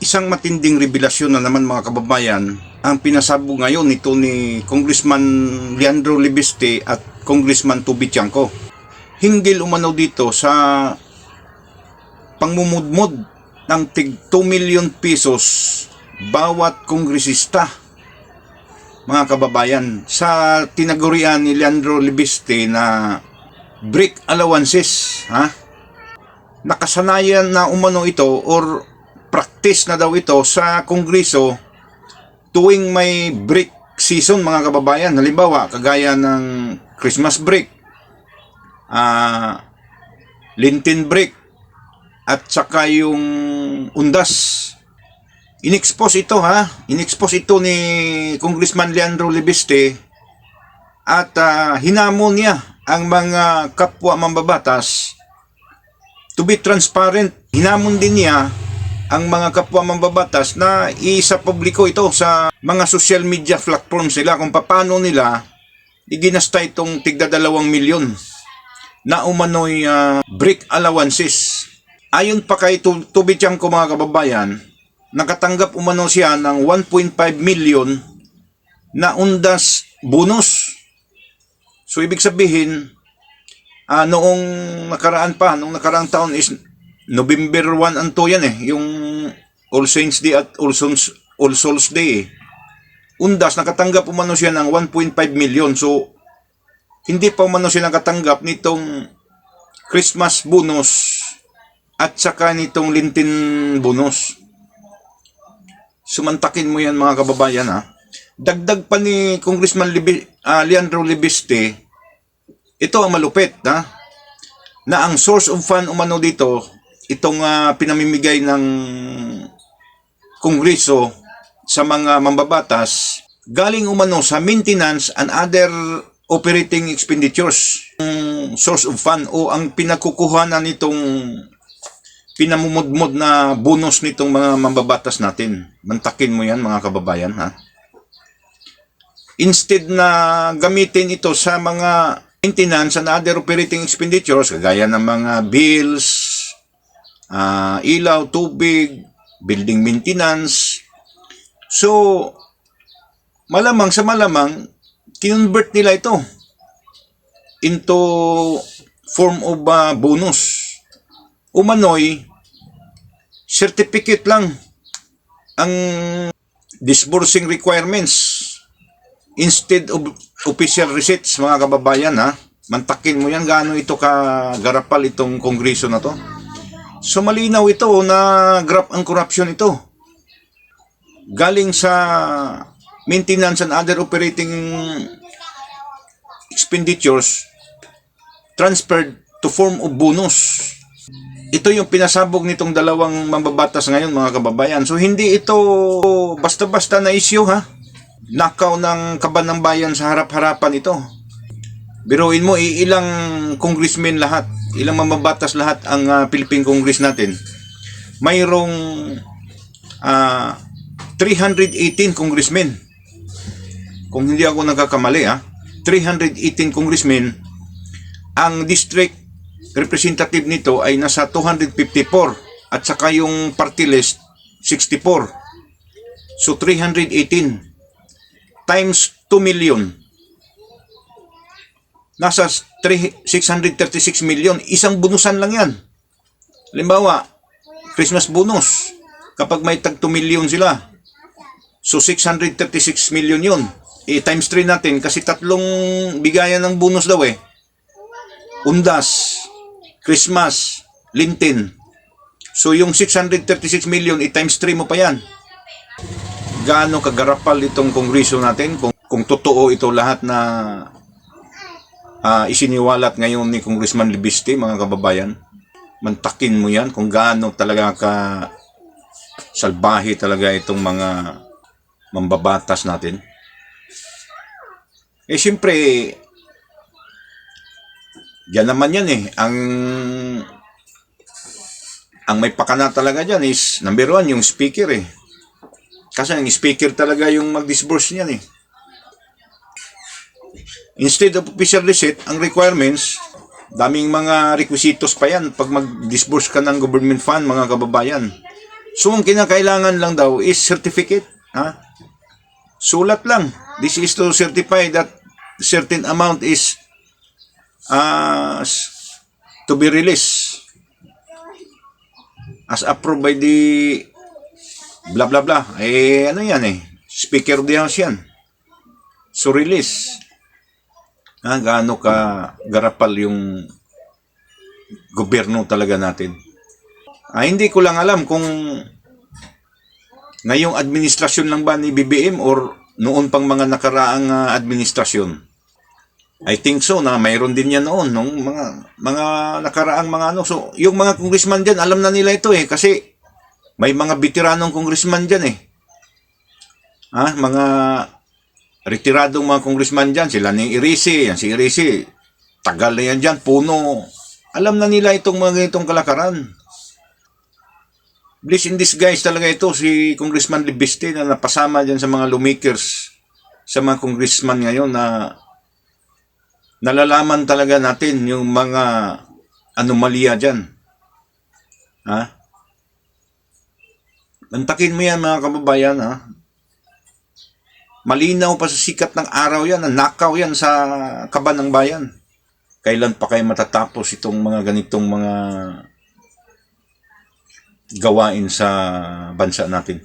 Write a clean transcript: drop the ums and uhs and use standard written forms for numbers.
Isang matinding revelasyon na naman mga kababayan ang pinasabog ngayon nito ni Congressman Leandro Libiste at Congressman Toby Tiangco. Hinggil umano dito sa pangmumudmod ng tig 2 million pesos bawat kongresista, mga kababayan, sa tinagurian ni Leandro Libiste na brick allowances. Nakasanayan na umano ito or practice na daw ito sa Kongreso tuwing may break season, mga kababayan. Halimbawa, kagaya ng Christmas break, Lenten break, at saka yung undas. In-expose ito ni Congressman Leandro Libiste at hinamon niya ang mga kapwa mambabatas to be transparent. Hinamon din niya ang mga kapwa mambabatas na isa publiko ito sa mga social media platforms nila kung paano nila iginasta itong tigda 2 milyon na umano'y brick allowances. Ayon pa kay Toby Tiangco, mga kababayan, nakatanggap umano siya ng 1.5 million na undas bonus. So ibig sabihin, noong nakaraang taon is November 1 and 2 yan yung All Saints Day at All Souls Day Undas, nakatanggap umano siya ng 1.5 million. So, hindi pa umano siya nakatanggap nitong Christmas bonus at saka nitong Lenten bonus. Sumantakin mo yan, mga kababayan, Dagdag pa ni Congressman Leandro Libiste, ito ang malupit, na ang source of fund umano dito, itong pinamimigay ng Kongreso sa mga mambabatas, galing umano sa maintenance and other operating expenditures. Source of fund o ang pinagkukuhanan nitong pinamumudmod na bonus nitong mga mambabatas natin. Mantakin mo yan, mga kababayan, Instead na gamitin ito sa mga maintenance and other operating expenditures, kagaya ng mga bills, ilaw, tubig, building maintenance. So, malamang sa malamang, kinonvert nila ito into form of bonus. Umano'y certificate lang ang disbursing requirements instead of official receipts, mga kababayan, Mantakin mo yan, gaano ito kagarapal itong kongreso na to. So malinaw ito na graft ang corruption ito. Galing sa maintenance and other operating expenditures transferred to form of bonus. Ito yung pinasabog nitong dalawang mambabatas ngayon, mga kababayan. So hindi ito basta-basta na issue, Nakaw ng kaban ng bayan sa harap-harapan ito. Biruin mo, ilang congressmen lahat, ilang mambabatas lahat ang Philippine Congress natin. Mayroong 318 congressmen. Kung hindi ako nagkakamali, 318 congressmen. Ang district representative nito ay nasa 254 at saka yung party list 64. So 318 times 2 million. Nasa 636 million. Isang bonusan lang yan. Halimbawa, Christmas bonus. Kapag may tag 2 million sila. So, 636 million yun. Times 3 natin kasi tatlong bigayan ng bonus daw Undas, Christmas, Lenten. So, yung 636 million, times 3 mo pa yan. Gaano kagarapal itong kongreso natin kung totoo ito lahat na isiniwalat ngayon ni Congressman Libiste, mga kababayan. Mantakin mo yan kung gaano talaga ka salbahe talaga itong mga mambabatas natin. Siyempre, yan naman yan ang may pakana talaga dyan is number 1, yung speaker Kasi ang speaker talaga yung mag-disburse niyan Instead of official receipt, ang requirements, daming mga requisitos pa yan pag mag-disburse ka ng government fund, mga kababayan. So, ang kinakailangan lang daw is certificate. Ha? Sulat lang. This is to certify that certain amount is to be released as approved by the blah blah blah. Ano yan Speaker of the House yan. So release. Gaano ka garapal yung gobyerno talaga natin. Hindi ko lang alam kung ngayong administrasyon lang ba ni BBM or noon pang mga nakaraang administrasyon. I think so na mayroon din yan noon nung mga nakaraang mga ano. So, yung mga congressman diyan, alam na nila ito kasi may mga veteranong congressman diyan mga retiradong mga congressman diyan, sila ni Irisi, yan si Irisi. Tagal na yan diyan, puno. Alam na nila itong mga itong kalakaran. Bliss in disguise talaga ito si Congressman Libiste na napasama diyan sa mga lawmakers, sa mga congressman ngayon na nalalaman talaga natin yung mga anomalya dyan. Lantakin mo yan mga kababayan. Malinaw pa sa sikat ng araw yan, nakaw yan sa kaban ng bayan. Kailan pa kayo matatapos itong mga ganitong mga gawain sa bansa natin?